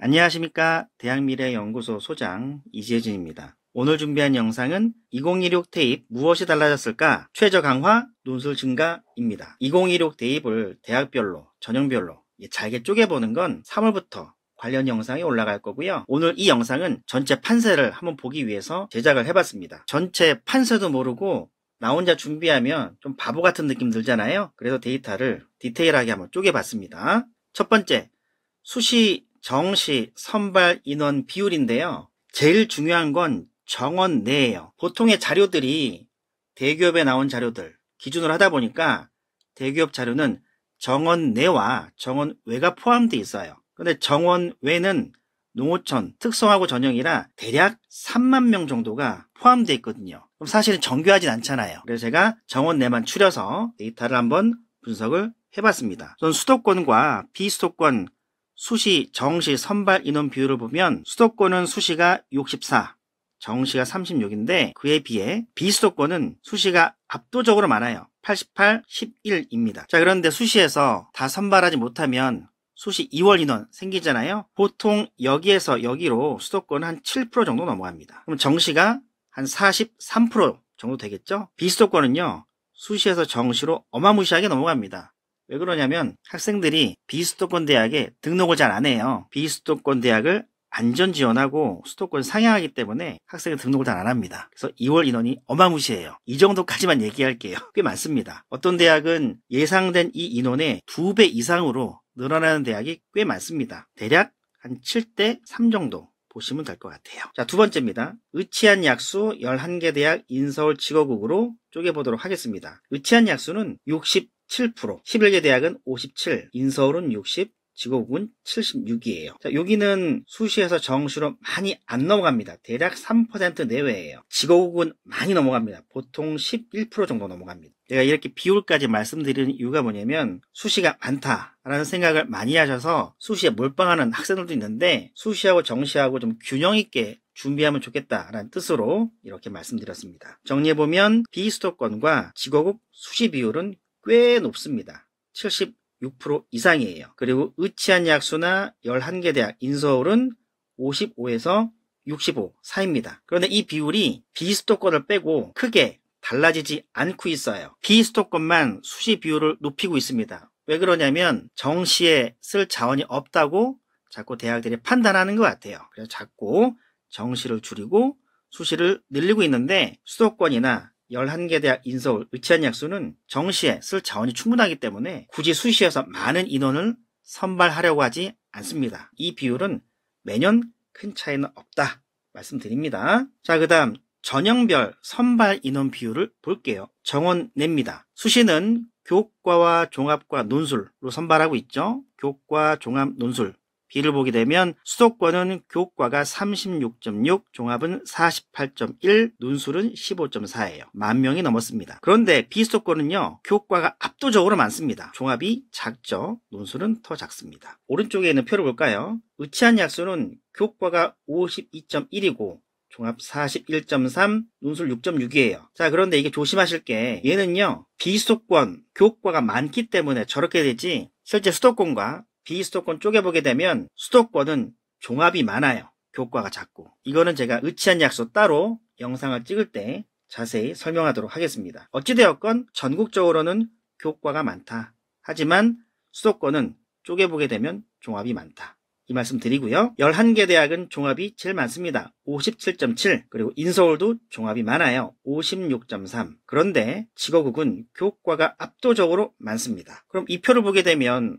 안녕하십니까. 대학미래연구소 소장 이재진입니다. 오늘 준비한 영상은 2016 대입 무엇이 달라졌을까? 최저 강화, 논술 증가입니다. 2016 대입을 대학별로, 전형별로 잘게 쪼개보는 건 3월부터 관련 영상이 올라갈 거고요. 오늘 이 영상은 전체 판세를 한번 보기 위해서 제작을 해봤습니다. 전체 판세도 모르고 나 혼자 준비하면 좀 바보 같은 느낌 들잖아요. 그래서 데이터를 디테일하게 한번 쪼개봤습니다. 첫 번째, 수시, 정시, 선발 인원 비율인데요. 제일 중요한 건 정원 내예요. 보통의 자료들이 대기업에 나온 자료들 기준으로 하다 보니까 대기업 자료는 정원 내와 정원 외가 포함되어 있어요. 근데 정원 외는 농어촌, 특성화고 전형이라 대략 3만 명 정도가 포함되어 있거든요. 그럼 사실은 정교하진 않잖아요. 그래서 제가 정원 내만 추려서 데이터를 한번 분석을 해봤습니다. 우선 수도권과 비수도권 수시, 정시, 선발 인원 비율을 보면 수도권은 수시가 64, 정시가 36인데 그에 비해 비수도권은 수시가 압도적으로 많아요. 88, 11입니다. 자, 그런데 수시에서 다 선발하지 못하면 수시 2월 인원 생기잖아요. 보통 여기에서 여기로 수도권은 한 7% 정도 넘어갑니다. 그럼 정시가 한 43% 정도 되겠죠? 비수도권은요, 수시에서 정시로 어마무시하게 넘어갑니다. 왜 그러냐면 학생들이 비수도권 대학에 등록을 잘 안 해요. 비수도권 대학을 안전 지원하고 수도권 상향하기 때문에 학생은 등록을 잘 안 합니다. 그래서 2월 인원이 어마무시해요. 이 정도까지만 얘기할게요. 꽤 많습니다. 어떤 대학은 예상된 이 인원의 2배 이상으로 늘어나는 대학이 꽤 많습니다. 대략 한 7대 3 정도 보시면 될 것 같아요. 자, 두 번째입니다. 의치한 약수 11개 대학 인서울 직업국으로 쪼개보도록 하겠습니다. 의치한 약수는 67%, 11개 대학은 57, 인서울은 60, 직업국은 76이에요. 자, 여기는 수시에서 정시로 많이 안 넘어갑니다. 대략 3% 내외예요. 직업국은 많이 넘어갑니다. 보통 11% 정도 넘어갑니다. 제가 이렇게 비율까지 말씀드리는 이유가 뭐냐면 수시가 많다라는 생각을 많이 하셔서 수시에 몰빵하는 학생들도 있는데 수시하고 정시하고 좀 균형 있게 준비하면 좋겠다라는 뜻으로 이렇게 말씀드렸습니다. 정리해보면 비수도권과 직업국 수시 비율은 꽤 높습니다. 76% 이상이에요. 그리고 의치한 약수나 11개 대학 인서울은 55에서 65 사이입니다. 그런데 이 비율이 비수도권을 빼고 크게 달라지지 않고 있어요. 비수도권만 수시 비율을 높이고 있습니다. 왜 그러냐면 정시에 쓸 자원이 없다고 자꾸 대학들이 판단하는 것 같아요. 그래서 자꾸 정시를 줄이고 수시를 늘리고 있는데 수도권이나 11개 대학 인서울, 의치한 약수는 정시에 쓸 자원이 충분하기 때문에 굳이 수시에서 많은 인원을 선발하려고 하지 않습니다. 이 비율은 매년 큰 차이는 없다 말씀드립니다. 자, 그 다음 전형별 선발 인원 비율을 볼게요. 정원 냅니다. 수시는 교과와 종합과 논술로 선발하고 있죠. 교과, 종합, 논술 비를 보게 되면 수도권은 교과가 36.6, 종합은 48.1, 논술은 15.4예요. 10,000명이 넘었습니다. 그런데 비수도권은요, 교과가 압도적으로 많습니다. 종합이 작죠. 논술은 더 작습니다. 오른쪽에 있는 표를 볼까요? 의치한 약수는 교과가 52.1이고 종합 41.3, 논술 6.6이에요. 자, 그런데 이게 조심하실 게 얘는요, 비수도권 교과가 많기 때문에 저렇게 되지 실제 수도권과 비수도권 쪼개보게 되면 수도권은 종합이 많아요. 교과가 작고. 이거는 제가 의치한 약수 따로 영상을 찍을 때 자세히 설명하도록 하겠습니다. 어찌되었건 전국적으로는 교과가 많다. 하지만 수도권은 쪼개보게 되면 종합이 많다. 이 말씀 드리고요. 11개 대학은 종합이 제일 많습니다. 57.7. 그리고 인서울도 종합이 많아요. 56.3. 그런데 직업국은 교과가 압도적으로 많습니다. 그럼 이 표를 보게 되면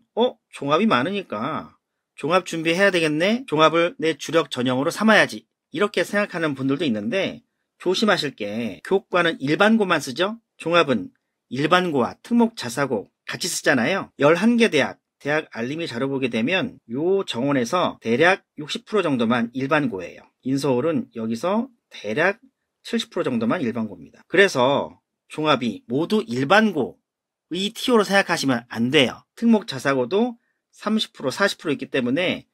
종합이 많으니까 종합 준비해야 되겠네? 종합을 내 주력 전형으로 삼아야지. 이렇게 생각하는 분들도 있는데 조심하실 게 교과는 일반고만 쓰죠? 종합은 일반고와 특목 자사고 같이 쓰잖아요. 11개 대학 알림이 자료 보게 되면 요 정원에서 대략 60% 정도만 일반고예요. 인서울은 여기서 대략 70% 정도만 일반고입니다. 그래서 종합이 모두 일반고의 TO로 생각하시면 안 돼요. 특목 자사고도 30%, 40% 있기 때문에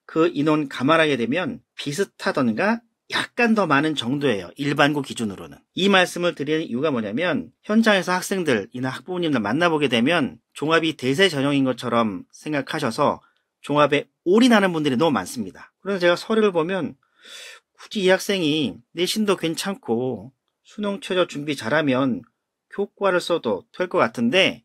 그 인원 감안하게 되면 비슷하던가 약간 더 많은 정도예요. 일반고 기준으로는. 이 말씀을 드리는 이유가 뭐냐면 현장에서 학생들이나 학부모님들 만나보게 되면 종합이 대세 전형인 것처럼 생각하셔서 종합에 올인하는 분들이 너무 많습니다. 그래서 제가 서류를 보면 굳이 이 학생이 내신도 괜찮고 수능 최저 준비 잘하면 교과를 써도 될 것 같은데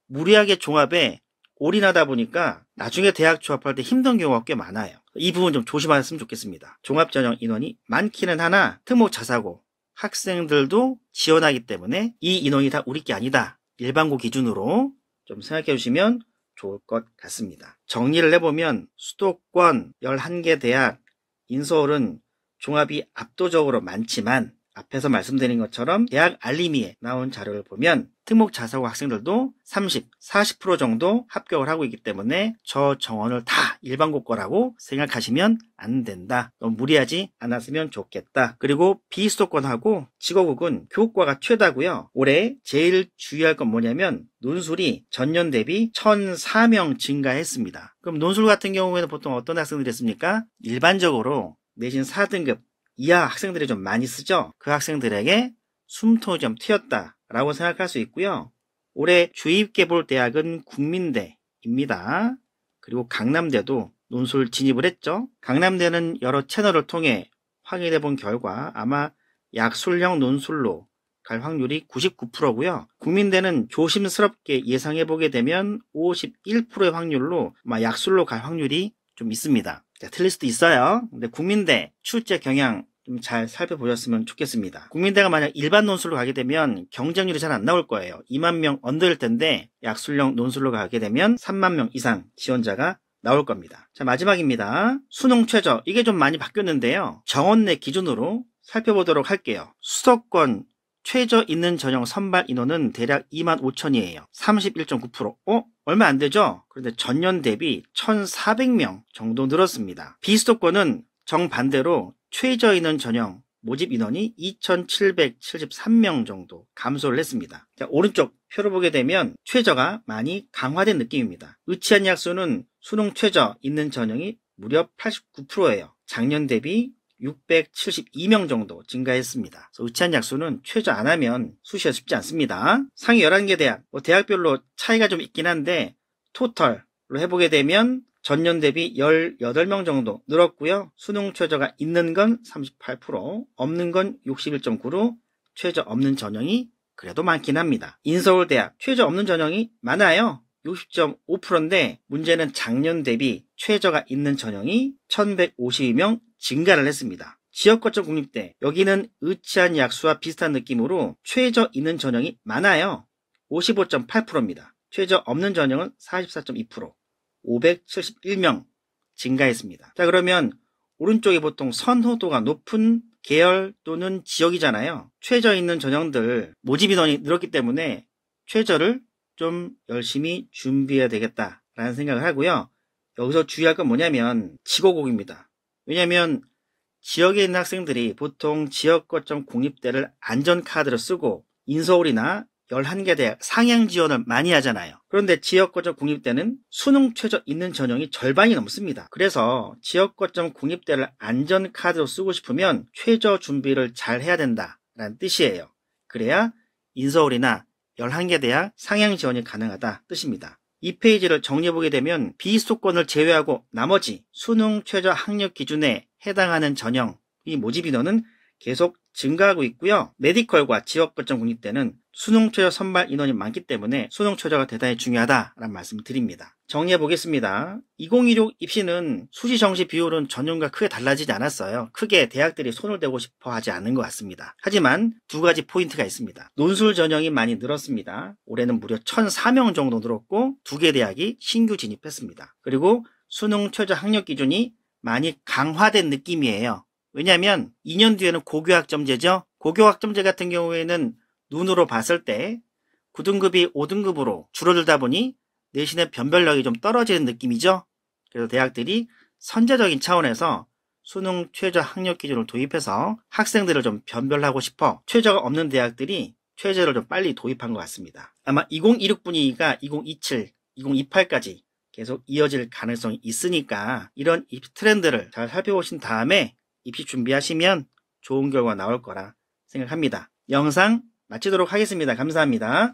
무리하게 종합에 올인하다 보니까 나중에 대학 취업할 때 힘든 경우가 꽤 많아요. 이 부분 좀 조심하셨으면 좋겠습니다. 종합전형 인원이 많기는 하나 특목 자사고 학생들도 지원하기 때문에 이 인원이 다 우리 게 아니다. 일반고 기준으로 좀 생각해 주시면 좋을 것 같습니다. 정리를 해보면 수도권 11개 대학 인서울은 종합이 압도적으로 많지만 앞에서 말씀드린 것처럼 대학 알림이에 나온 자료를 보면 특목 자사고 학생들도 30, 40% 정도 합격을 하고 있기 때문에 저 정원을 다 일반고 거라고 생각하시면 안 된다. 너무 무리하지 않았으면 좋겠다. 그리고 비수도권하고 지거국은 교과가 최다고요. 올해 제일 주의할 건 뭐냐면 논술이 전년 대비 1,004명 증가했습니다. 그럼 논술 같은 경우에는 보통 어떤 학생들이 했습니까? 일반적으로 내신 4등급 이하 학생들이 좀 많이 쓰죠. 그 학생들에게 숨통이 좀 트였다라고 생각할 수 있고요. 올해 주입계 볼 대학은 국민대입니다. 그리고 강남대도 논술 진입을 했죠. 강남대는 여러 채널을 통해 확인해 본 결과 아마 약술형 논술로 갈 확률이 99%고요. 국민대는 조심스럽게 예상해 보게 되면 51%의 확률로 아마 약술로 갈 확률이 좀 있습니다. 틀릴 수도 있어요. 근데 국민대 출제 경향 좀 잘 살펴보셨으면 좋겠습니다. 국민대가 만약 일반 논술로 가게 되면 경쟁률이 잘 안 나올 거예요. 2만 명 언더일 텐데 약술형 논술로 가게 되면 3만 명 이상 지원자가 나올 겁니다. 자, 마지막입니다. 수능 최저 이게 좀 많이 바뀌었는데요. 정원 내 기준으로 살펴보도록 할게요. 수도권 최저 있는 전형 선발 인원은 대략 25,000이에요. 31.9%. 얼마 안 되죠? 그런데 전년 대비 1,400명 정도 늘었습니다. 비수도권은 정반대로 최저 있는 전형 모집 인원이 2,773명 정도 감소를 했습니다. 자, 오른쪽 표를 보게 되면 최저가 많이 강화된 느낌입니다. 의치한 약수는 수능 최저 있는 전형이 무려 89%예요. 작년 대비 672명 정도 증가했습니다. 의치한 약수는 최저 안 하면 수시가 쉽지 않습니다. 상위 11개 대학, 대학별로 차이가 좀 있긴 한데 토털로 해보게 되면 전년 대비 18명 정도 늘었고요. 수능 최저가 있는 건 38%, 없는 건 61.9로 최저 없는 전형이 그래도 많긴 합니다. 인서울대학 최저 없는 전형이 많아요. 60.5%인데 문제는 작년 대비 최저가 있는 전형이 1,152명 증가를 했습니다. 지역거점 국립대 여기는 의치한 약수와 비슷한 느낌으로 최저 있는 전형이 많아요. 55.8%입니다. 최저 없는 전형은 44.2%, 571명 증가했습니다. 자, 그러면 오른쪽이 보통 선호도가 높은 계열 또는 지역이잖아요. 최저 있는 전형들 모집 인원이 늘었기 때문에 최저를 좀 열심히 준비해야 되겠다라는 생각을 하고요. 여기서 주의할 건 뭐냐면 지거국입니다. 왜냐하면 지역에 있는 학생들이 보통 지역거점 공립대를 안전카드로 쓰고 인서울이나 11개 대학 상향 지원을 많이 하잖아요. 그런데 지역거점 공립대는 수능 최저 있는 전형이 절반이 넘습니다. 그래서 지역거점 공립대를 안전카드로 쓰고 싶으면 최저 준비를 잘 해야 된다라는 뜻이에요. 그래야 인서울이나 11개 대학 상향 지원이 가능하다 뜻입니다. 이 페이지를 정리해보게 되면 비수도권을 제외하고 나머지 수능 최저 학력 기준에 해당하는 전형 이 모집 인원은 계속 증가하고 있고요. 메디컬과 지역거점 국립대는 수능 최저 선발 인원이 많기 때문에 수능 최저가 대단히 중요하다라는 말씀을 드립니다. 정리해 보겠습니다. 2016 입시는 수시 정시 비율은 전년과 크게 달라지지 않았어요. 크게 대학들이 손을 대고 싶어 하지 않은 것 같습니다. 하지만 두 가지 포인트가 있습니다. 논술 전형이 많이 늘었습니다. 올해는 무려 1,004명 정도 늘었고 2개 대학이 신규 진입했습니다. 그리고 수능 최저 학력 기준이 많이 강화된 느낌이에요. 왜냐하면 2년 뒤에는 고교학점제죠. 고교학점제 같은 경우에는 눈으로 봤을 때 9등급이 5등급으로 줄어들다 보니 내신의 변별력이 좀 떨어지는 느낌이죠. 그래서 대학들이 선제적인 차원에서 수능 최저 학력 기준을 도입해서 학생들을 좀 변별하고 싶어 최저가 없는 대학들이 최저를 좀 빨리 도입한 것 같습니다. 아마 2016 분위기가 2027, 2028까지 계속 이어질 가능성이 있으니까 이런 입시 트렌드를 잘 살펴보신 다음에 입시 준비하시면 좋은 결과 나올 거라 생각합니다. 영상 마치도록 하겠습니다. 감사합니다.